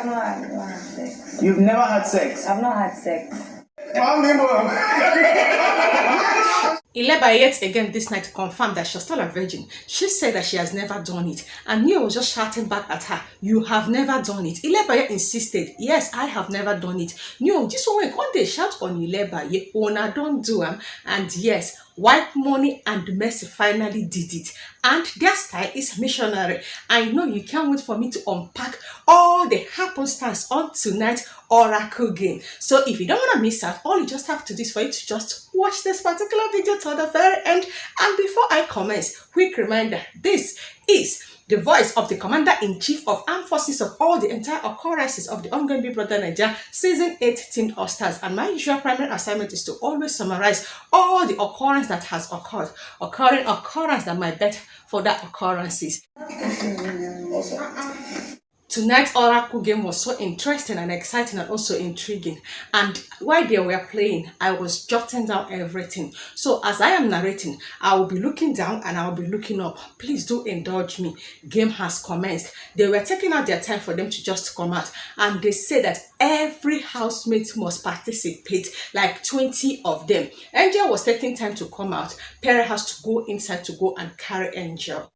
I've not had sex. You've never had sex? I've not had sex. ILEBAYE yet again this night confirmed that she's still a virgin. She said that she has never done it. And Neo was just shouting back at her, you have never done it. ILEBAYE insisted, yes, I have never done it. Neo, this one they shout on ILEBAYE, Ona don't do them. And yes, White Money and Mercy finally did it. And their style is missionary. I know you can't wait for me to unpack all the happenstance on tonight's Oracle game. So if you don't want to miss out, all you just have to do is for you to just watch this particular video to the very end. And before I commence, quick reminder, this is the voice of the Commander-in-Chief of Armed Forces of all the entire occurrences of the ongoing Bbnaija Season 8 Teamed All-Stars. And my usual primary assignment is to always summarize all the occurrence that has occurred, occurrence that might bet for that occurrences. Tonight's Oracle game was so interesting and exciting and also intriguing. And while they were playing, I was jotting down everything. So as I am narrating, I will be looking down and I will be looking up. Please do indulge me. Game has commenced. They were taking out their time for them to just come out. And they say that every housemate must participate, like 20 of them. Angel was taking time to come out. PERE has to go inside to go and carry Angel.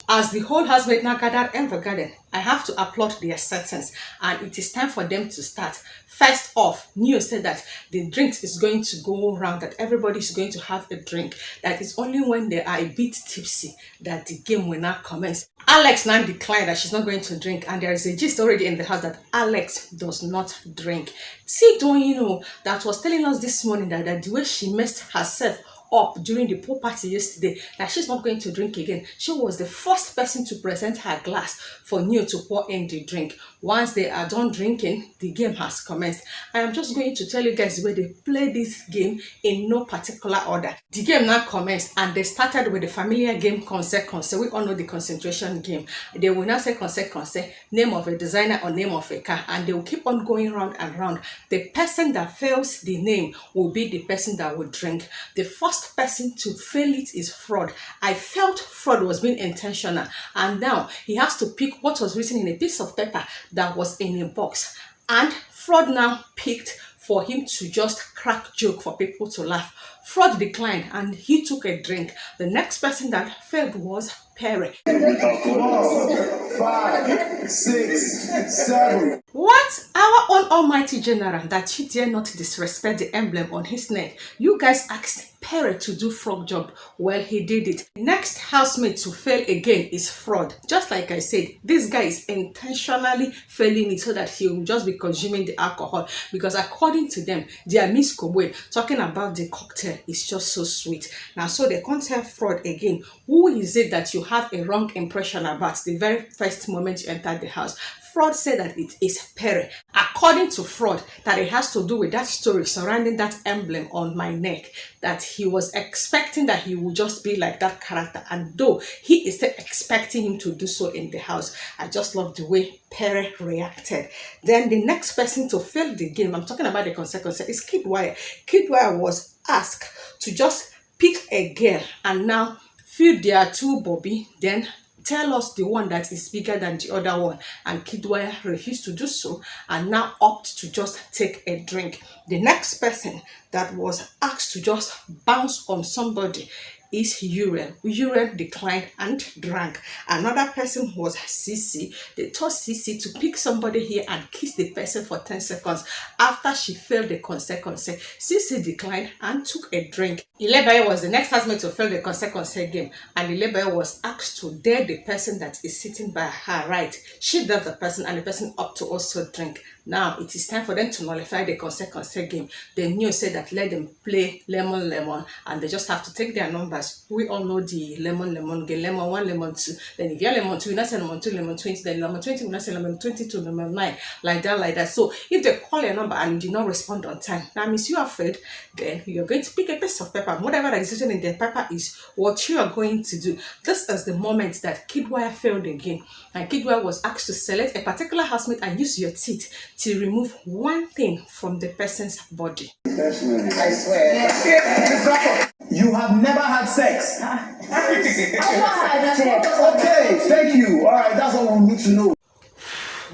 As the whole housemate now gathered in the garden, I have to applaud their acceptance, and it is time for them to start. First off, Neo said that the drinks is going to go around, that everybody is going to have a drink, that it's only when they are a bit tipsy that the game will now commence. Alex now declared that she's not going to drink, and there is a gist already in the house that Alex does not drink. See, don't you know, that was telling us this morning that the way she messed herself up during the pool party yesterday, that she's not going to drink again. She was the first person to present her glass for Neo to pour in the drink. Once they are done drinking, the game has commenced. I am just going to tell you guys where they play this game in no particular order. The game now commenced, and they started with the familiar game Conce. We all know the concentration game. They will now say Conce, name of a designer or name of a car, and they will keep on going round and round. The person that fails the name will be the person that will drink. The first person to fail it is Fraud. I felt Fraud was being intentional, and now he has to pick what was written in a piece of paper that was in a box, and Fraud now picked for him to just crack joke for people to laugh. Fraud declined and he took a drink. The next person that failed was PERE. 5, 6, 7. What? Our own almighty general that he dare not disrespect the emblem on his neck. You guys asked PERE to do frog job. Well, he did it. Next housemate to fail again is Fraud. Just like I said, this guy is intentionally failing it so that he will just be consuming the alcohol, because according to them, their Miss Kobe talking about the cocktail is just so sweet. Now, so they can't tell Fraud again, who is it that you have a wrong impression about the very first moment you entered the house? Fraud said that it is PERE. According to Fraud, that it has to do with that story surrounding that emblem on my neck, that he was expecting that he would just be like that character, and though he is still expecting him to do so in the house. I just love the way PERE reacted. Then the next person to fail the game, I'm talking about the consequence, is Kidwire. Kidwire was asked to just pick a girl and now feed their two Bobby, then tell us the one that is bigger than the other one. And Kidwire refused to do so and now opt to just take a drink. The next person that was asked to just bounce on somebody is URIEL. URIEL declined and drank. Another person was CEEC. They told CEEC to pick somebody here and kiss the person for 10 seconds after she failed the Conce. CEEC declined and took a drink. ILEBAYE was the next housemate to fail the Conce game, and ILEBAYE was asked to dare the person that is sitting by her right. She dared the person, and the person opt to also drink. Now it is time for them to nullify the Conce game. The news said that let them play lemon, and they just have to take their numbers. We all know the lemon game. Lemon 1, lemon 2. Then if you're lemon 2, you not say lemon 2, lemon 20. Then lemon 20, you not say lemon 22, lemon 9. Like that. So if they call your number and you did not respond on time, that means you are afraid. Then you're going to pick a piece of paper. Whatever that is written in the paper is what you are going to do. This is the moment that Kidwire failed again. And Kidwire was asked to select a particular housemate and use your teeth to remove one thing from the person's body. I swear. You have never had sex. I've not had sex. Okay, thank you. All right, that's all we need to know.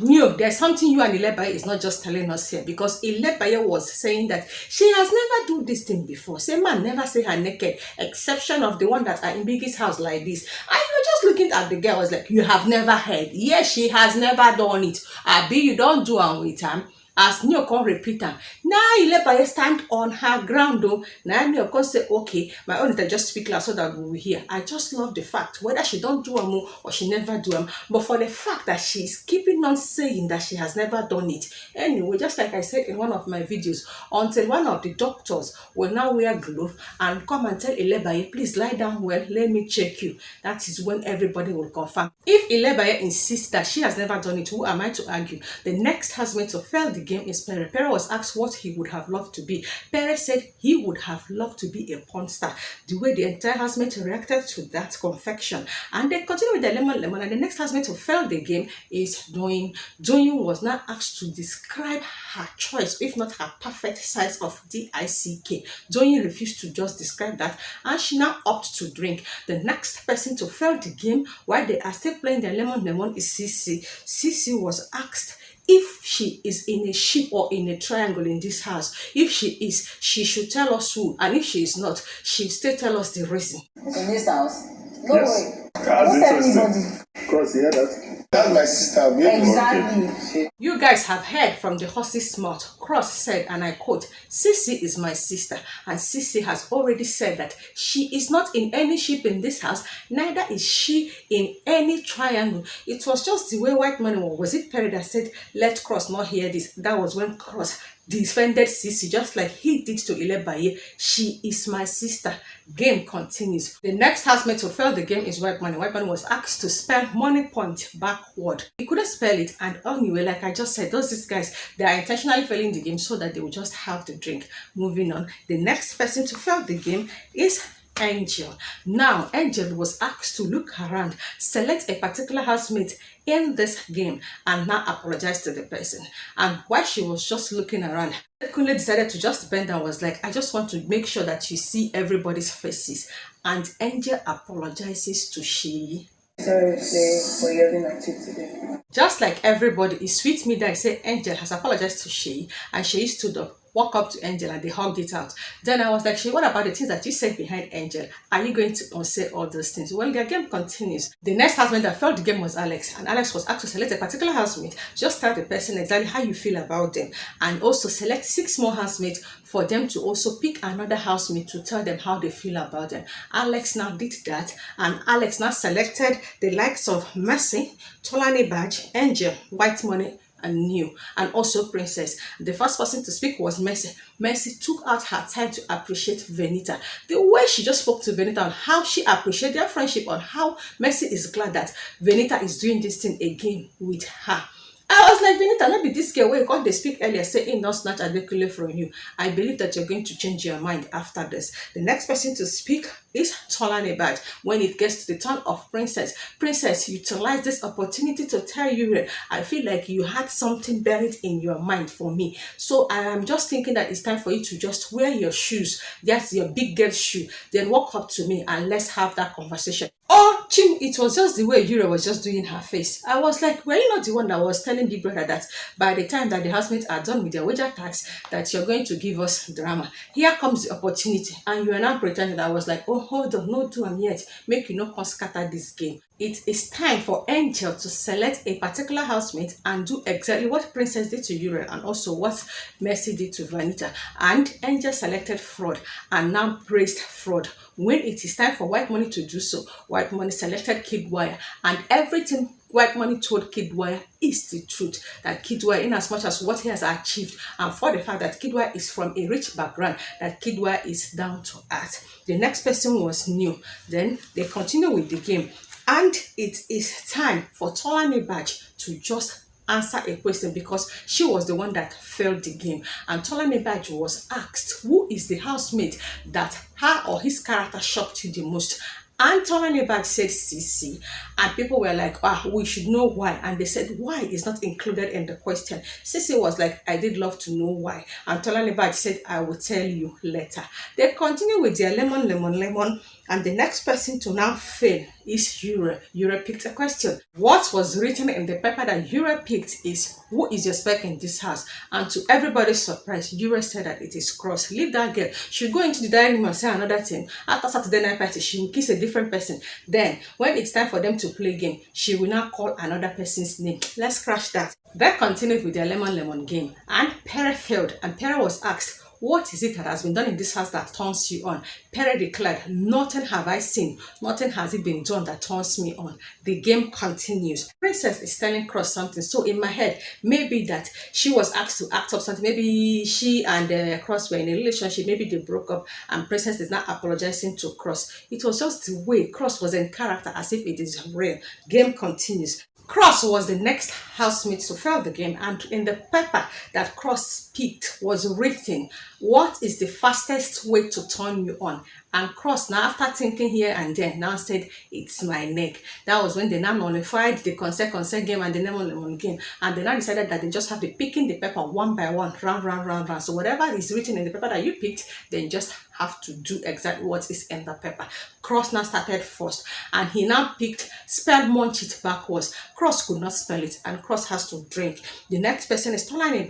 No, there's something you and ILEBAYE is not just telling us here, because ILEBAYE was saying that she has never done this thing before. Say man never say her naked, exception of the one that are in Biggie's house like this. And you're just looking at the girl, was like, you have never heard. Yes, she has never done it. Abi, you don't do am with am. As Neo can repeat am. Now ILEBAYE stand on her ground though. Now Neo can say, okay, my own is just speak loud so that we will hear. I just love the fact, whether she don't do am or she never do am, but for the fact that she's keeping on saying that she has never done it. Anyway, just like I said in one of my videos, until one of the doctors will now wear gloves and come and tell ILEBAYE, please lie down well, let me check you. That is when everybody will confirm. If ILEBAYE insists that she has never done it, who am I to argue? The next husband to fail the game is PERE. PERE was asked what he would have loved to be. PERE said he would have loved to be a porn star. The way the entire housemate reacted to that confection. And they continue with the lemon. And the next housemate to fail the game is Doyin. Doyin was now asked to describe her choice, if not her perfect size of DICK. Doyin refused to just describe that, and she now opted to drink. The next person to fail the game while they are still playing the lemon is CEEC. CEEC was asked if she is in a ship or in a triangle in this house. If she is, she should tell us who, and if she is not, she'll still tell us the reason. In this house? No Yes. way. That's Who's interesting. everybody? Cross, you hear that? That's my sister. Exactly. You guys have heard from the horse's mouth. Cross said, and I quote, CEEC is my sister, and CEEC has already said that she is not in any ship in this house, neither is she in any triangle. It was just the way white money was it PERE that said, let Cross not hear this. That was when Cross defended CEEC just like he did to ILEBAYE. She is my sister. Game continues. The next housemate to fail the game is white money. White money was asked to spell money point backward. He couldn't spell it, and anyway, like I just said, these guys, they are intentionally failing the game so that they will just have the drink. Moving on, the next person to fail the game is Angel. Now, Angel was asked to look around, select a particular housemate in this game, and now apologize to the person. And while she was just looking around, Kunle decided to just bend down, was like, I just want to make sure that you see everybody's faces. And Angel apologizes to SEYI. Sorry for yelling at you today. Just like everybody, it's sweet me that I say Angel has apologized to SEYI, and SEYI stood up, walked up to Angel, and they hugged it out. Then I was like, SEYI, what about the things that you said behind Angel? Are you going to unsay all those things? Well, their game continues. The next housemate that failed the game was Alex, and Alex was asked to select a particular housemate. Just tell the person exactly how you feel about them, and also select 6 more housemates for them to also pick another housemate to tell them how they feel about them. Alex now did that, and Alex now selected the likes of Mercy, Tolani Badge, Angel, White Money, and New, and also Princess. The first person to speak was Mercy. Mercy took out her time to appreciate VENITA. The way she just spoke to VENITA on how she appreciated their friendship, on how Mercy is glad that VENITA is doing this thing again with her. I was like, VENITA, not be this girl where they speak earlier, saying not snatch adequately from you. I believe that you're going to change your mind after this. The next person to speak is Tolani Badge. When it gets to the turn of Princess, Princess, utilize this opportunity to tell URIEL, I feel like you had something buried in your mind for me. So I am just thinking that it's time for you to just wear your shoes. That's your big girl shoe. Then walk up to me and let's have that conversation. Oh, Chim, it was just the way URIEL was just doing her face. I was like, were you not the one that was telling Big Brother that by the time that the housemates are done with their wager tax, that you're going to give us drama? Here comes the opportunity, and you are now pretending. I was like, oh, hold on, no do am yet. Make you not scatter this game. It is time for Angel to select a particular housemate and do exactly what Princess did to URIEL and also what Mercy did to VENITA. And Angel selected Fraud and now praised Fraud. When it is time for White Money to do so, White Money selected Kidwire, and everything White Money told Kidwire is the truth. That Kidwire, in as much as what he has achieved, and for the fact that Kidwire is from a rich background, that Kidwire is down to earth. The next person was New. Then they continue with the game. And it is time for Tolani Badge to just answer a question, because she was the one that failed the game. And Tolani Badge was asked, who is the housemate that her or his character shocked you the most? And Tolani Badge said CEEC, and people were like, we should know why. And they said, why is not included in the question. CEEC was like, I did love to know why. And Tolani Badge said, I will tell you later. They continue with their lemon. And the next person to now fail is URIEL. URIEL picked a question. What was written in the paper that URIEL picked is, who is your spec in this house? And to everybody's surprise, URIEL said that it is Cross. Leave that girl. She'll go into the dining room and say another thing. After Saturday night party, she will kiss a different person. Then, when it's time for them to play game, she will now call another person's name. Let's crash that. That continued with their lemon game. And PERE failed. And PERE was asked, what is it that has been done in this house that turns you on? PERE declared, nothing have I seen, nothing has it been done that turns me on. The game continues. Princess is telling Cross something. So in my head, maybe that she was asked to act up something. Maybe she and Cross were in a relationship. Maybe they broke up and Princess is now apologizing to Cross. It was just the way Cross was in character, as if it is real. Game continues. Cross was the next housemate to fail the game, and in the paper that Cross picked was written, what is the fastest way to turn you on? And Cross, now after thinking here and there, now said, it's my neck. That was when they now nullified the consent game and the lemon game. And they now decided that they just have to be picking the paper one by one, round. So whatever is written in the paper that you picked, then just have to do exactly what is in the paper. Cross now started first, and he now picked spell munch it backwards. Cross could not spell it, and Cross has to drink. The next person is Bbnaija.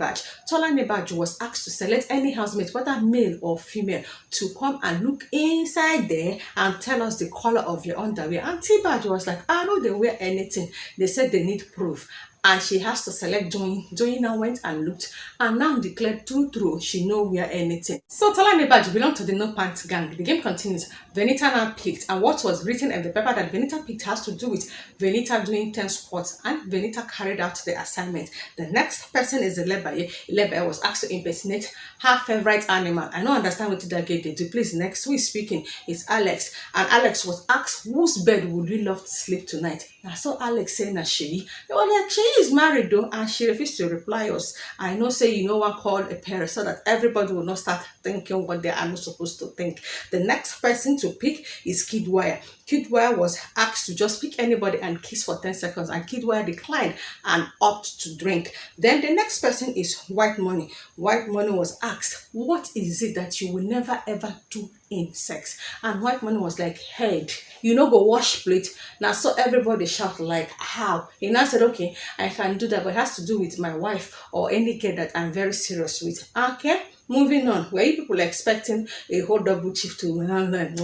Bbnaija was asked to select any housemate, whether male or female, to come and look inside there and tell us the color of your underwear. And Bbnaija was like, I know they wear anything. They said they need proof. And she has to select Joy. Joy now went and looked and now declared true, she no wear anything. So Bbnaija belonged to the No Pants gang. The game continues. VENITA now picked, and what was written in the paper that VENITA picked has to do with VENITA doing 10 squats, and VENITA carried out the assignment. The next person is ILEBAYE. ILEBAYE was asked to impersonate her favorite animal. I don't understand what that girl did. Please, next, who is speaking? It's Alex. And Alex was asked, whose bed would you love to sleep tonight? I saw Alex saying that SEYI. They were like, SEYI is married though, and she refused to reply us. I know, say, you know what, called a PERE, so that everybody will not start thinking what they are not supposed to think. The next person to pick is Kidwire. Kidwire was asked to just pick anybody and kiss for 10 seconds, and Kidwire declined and opted to drink. Then the next person is White Money. White Money was asked, what is it that you will never ever do in sex? And White Money was like, head, you know, go wash plate. Now so everybody shout like, how? He now said, okay, I can do that, but it has to do with my wife or any girl that I'm very serious with. Okay, moving on. Were you people expecting a whole double chief to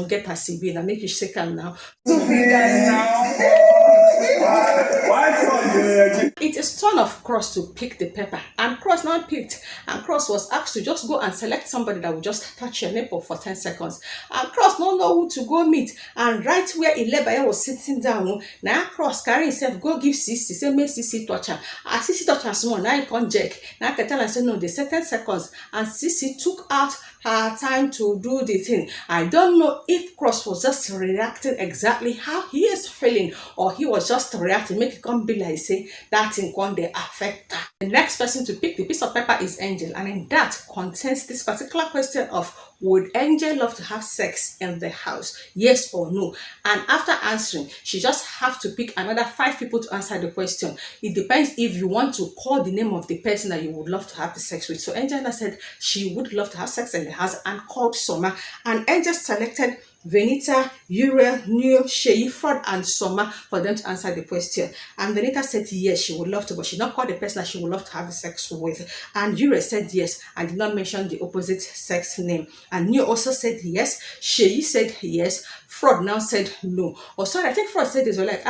get a CB and make you shake them now? It is turn of Cross to pick the paper, and Cross now picked, and Cross was asked to just go and select somebody that will just touch your nipple for 10 seconds. And Cross don't know who to go meet, and right where ILEBAYE was sitting down, now Cross carry himself go give CEEC, say make CEEC touch her. As CEEC touch her small, now he can't check. Now I can tell her, say no, they said 10 seconds, and CEEC took out her time to do the thing. I don't know if Cross was just reacting exactly how he is feeling, or he was just reacting, make it come be like say that thing can they affect her. The next person to pick the piece of paper is Angel, and in that contains this particular question of, would Angel love to have sex in the house? Yes or no? And after answering, she just have to pick another 5 people to answer the question. It depends if you want to call the name of the person that you would love to have the sex with. So Angel said she would love to have sex in the house and called SOMA. And Angel selected VENITA, URIEL, Neo, SEYI, Favour, and SOMA for them to answer the question. And VENITA said yes, she would love to, but she did not call the person that she would love to have the sex with. And URIEL said yes and did not mention the opposite sex name. And Neo also said yes, SEYI said yes, Favour now said no. Or sorry, I think Favour said this, like,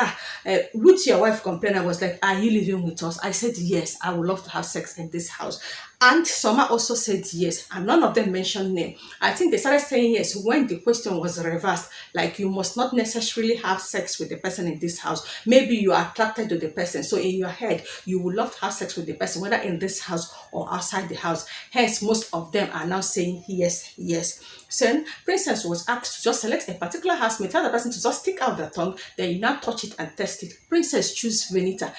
Ruth, your wife complained. I was like, are you living with us? I said yes, I would love to have sex in this house. And SOMA also said yes, and none of them mentioned name. I think they started saying yes when the question was reversed, like you must not necessarily have sex with the person in this house. Maybe you are attracted to the person, so in your head, you would love to have sex with the person, whether in this house or outside the house. Hence, most of them are now saying yes, yes. So Princess was asked to just select a particular housemate, tell the person to just stick out their tongue, then you now touch it and test it. Princess choose VENITA.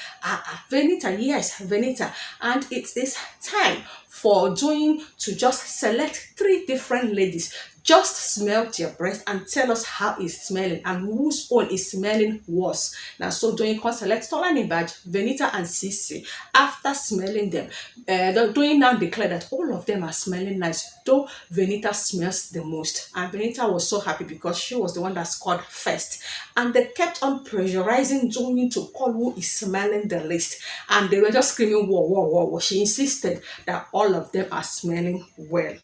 VENITA, yes, VENITA. And it is time for Joy to just select 3 different ladies. Just smell your breast and tell us how it's smelling and whose own is smelling worse. Now, so doing select Bbnaija, VENITA, and CEEC. After smelling them, doing now declare that all of them are smelling nice, though VENITA smells the most. And VENITA was so happy because she was the one that scored first. And they kept on pressurizing doing to call who is smelling the least. And they were just screaming, whoa, whoa, whoa, whoa. She insisted that all of them are smelling well.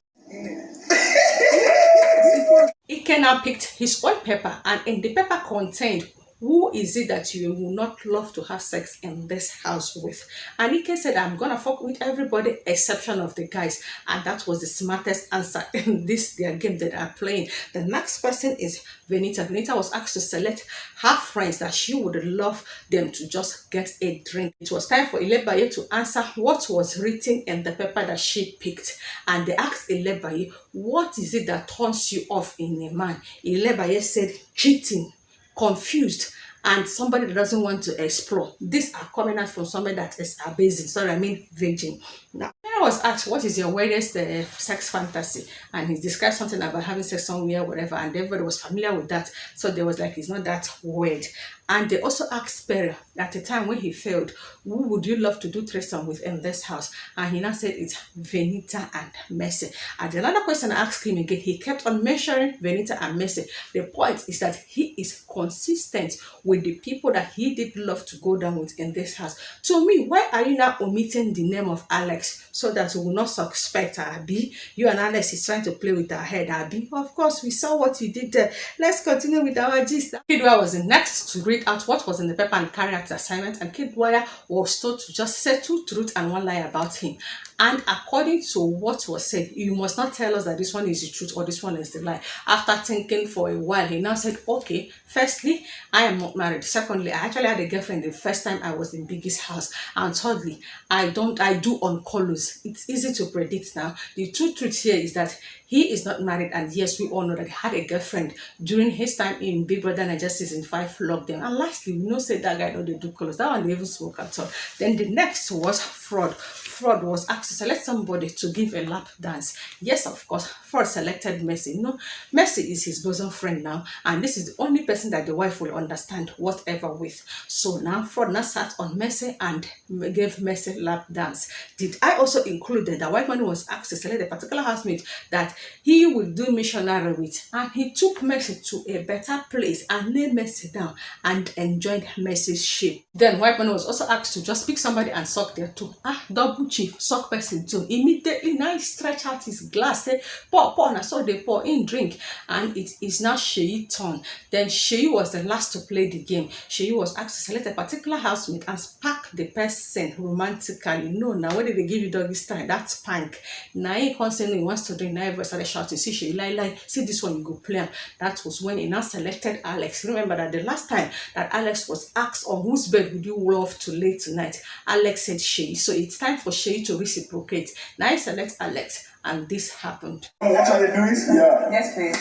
Ike now picked his own paper, and in the paper contained, who is it that you will not love to have sex in this house with? And Ike said, I'm gonna fuck with everybody exception of the guys. And that was the smartest answer in this their game that are playing. The next person is VENITA. VENITA was asked to select her friends that she would love them to just get a drink. It was time for ILEBAYE to answer what was written in the paper that she picked. And they asked ILEBAYE, what is it that turns you off in a man? ILEBAYE said, cheating, confused, and somebody that doesn't want to explore. These are coming out from somebody that is a basic, sorry, I mean virgin. Now, I was asked, what is your weirdest sex fantasy? And he described something about having sex somewhere, whatever, and everybody was familiar with that. So they was like, it's not that weird. And they also asked PERE at the time when he failed, who would you love to do threesome with in this house? And he now said it's VENITA and Mercy. And another question I asked him again, he kept on mentioning VENITA and Mercy. The point is that he is consistent with the people that he did love to go down with in this house. To me, why are you now omitting the name of Alex so that we will not suspect Abby? You and Alex is trying to play with our head, Abby. Of course, we saw what you did there. Let's continue with our gist. Kidwaya was the next to read out what was in the paper and carry out the assignment, and Kidwaya was told to just say 2 truths and 1 lie about him. And according to what was said, you must not tell us that this one is the truth or this one is the lie. After thinking for a while, he now said, okay, firstly, I am not married. Secondly, I actually had a girlfriend the first time I was in Biggie's house. And thirdly, I do on colors. It's easy to predict now. The two truths here is that he is not married, and yes, we all know that he had a girlfriend during his time in Big Brother Naija season 5 lockdown. And lastly, we know say that guy don't they do colors. That one they even spoke at all. Then the next was fraud. Fraud was asked to select somebody to give a lap dance. Yes, of course, Fraud selected Mercy. No, Mercy is his bosom friend now, and this is the only person that the wife will understand whatever with. So now Fraud now sat on Mercy and gave Mercy lap dance. Did I also include that the white man was asked to select a particular housemate that he would do missionary with, and he took Mercy to a better place and laid Mercy down and enjoyed Mercy's shape. Then white man was also asked to just pick somebody and suck their toe. Double chief suck person too. Immediately now he stretch out his glass, say pour, and so they pour in drink, and it is now SEYI turn. Then SEYI was the last to play the game. SEYI was asked to select a particular housemate and spark the person romantically. No, now when did they give you doggy style? That's spank. Now he constantly wants to drink. Now everybody started shouting, see SEYI, lie, see this one, you go play him. That was when he now selected Alex. Remember that the last time that Alex was asked on whose bed would you love to lay tonight, Alex said SEYI. So it's time for SEYI to reciprocate. Now he selects Alex, and this happened. What are they doing? Yeah. Yes, please.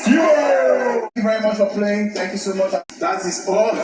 Thank you very much for playing. Thank you so much. That is all.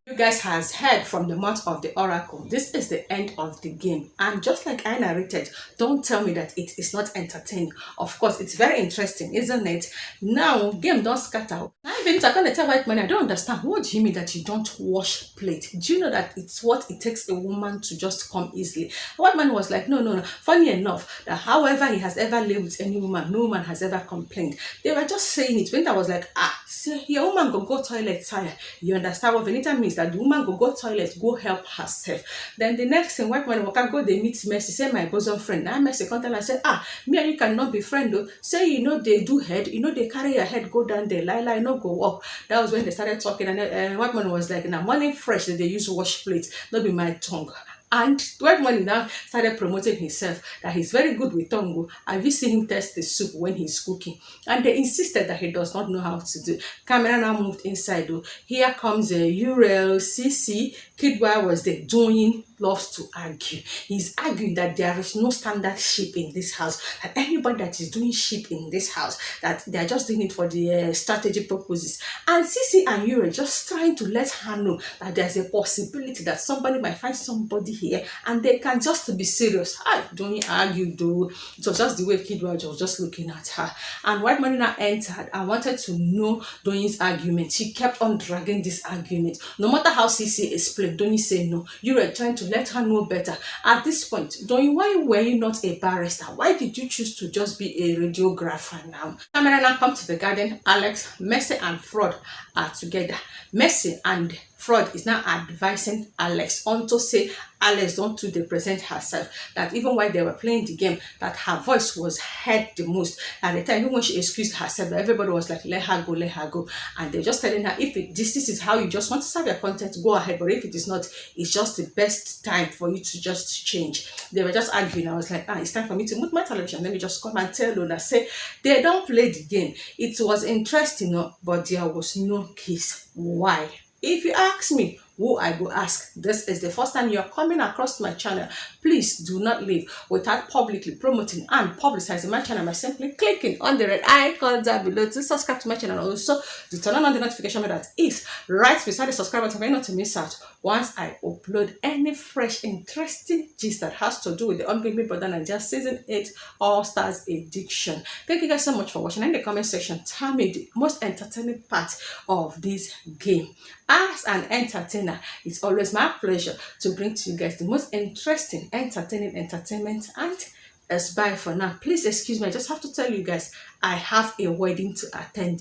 You guys has heard from the mouth of the oracle. This is the end of the game, and just like I narrated, don't tell me that it is not entertaining. Of course, it's very interesting, isn't it? Now, game don't scatter. I've been talking to tell white man, I don't understand. What do you mean that you don't wash plate? Do you know that it's what it takes a woman to just come easily? White man was like, no. Funny enough, that however he has ever lived with any woman, no woman has ever complained. They were just saying it when I was like, say your woman go toilet tired. You understand what VENITA means? That the woman go toilet, go help herself. Then the next thing, white man go they meet Mercy, say my bosom friend. Now Mercy come tell and say, me and you cannot be friend though. Say they do head, they carry your head go down there, lie, no go up. That was when they started talking, and white man was like, now morning fresh that they use wash plates, not be my tongue. And white man now started promoting himself that he's very good with tongue. Have you seen him test the soup when he's cooking? And they insisted that he does not know how to do. Camera now moved inside though. Here comes URIEL, CC, Kidwaya was there doing loves to argue. He's arguing that there is no standard ship in this house, that anybody that is doing ship in this house, that they are just doing it for the strategic purposes. And CC and Uriel just trying to let her know that there's a possibility that somebody might find somebody here and they can just be serious. Don't argue though. It was just the way Kidwaj was just looking at her. And White Marina entered and wanted to know Doyin's argument. She kept on dragging this argument. No matter how CC explained, Doyin said no. You were trying to let her know better. At this point, Doyin, why were you not a barrister? Why did you choose to just be a radiographer now? Camera now come to the garden. Alex, Mercy and Fraud are together. Mercy and Fraud is now advising Alex on to say Alex don't to represent herself, that even while they were playing the game, that her voice was heard the most. At the time, even when she excused herself, everybody was like, let her go, let her go. And they're just telling her, if this is how you just want to serve your content, go ahead. But if it is not, it's just the best time for you to just change. They were just arguing. I was like, it's time for me to mute my television. Let me just come and tell Lola, say, they don't play the game. It was interesting, but there was no kiss. Why? If you ask me, who I go ask, this is the first time you're coming across my channel, please do not leave without publicly promoting and publicizing my channel by simply clicking on the red icon down below to subscribe to my channel, and also to turn on the notification bell that is right beside the subscribe button for you not to miss out once I upload any fresh interesting gist that has to do with the Undiluted Brother Naija Season 8 All Stars Edition. Thank you guys so much for watching. In the comment section, tell me the most entertaining part of this game. As an entertainer, it's always my pleasure to bring to you guys the most interesting, entertaining entertainment. And it's bye for now. Please excuse me, I just have to tell you guys, I have a wedding to attend.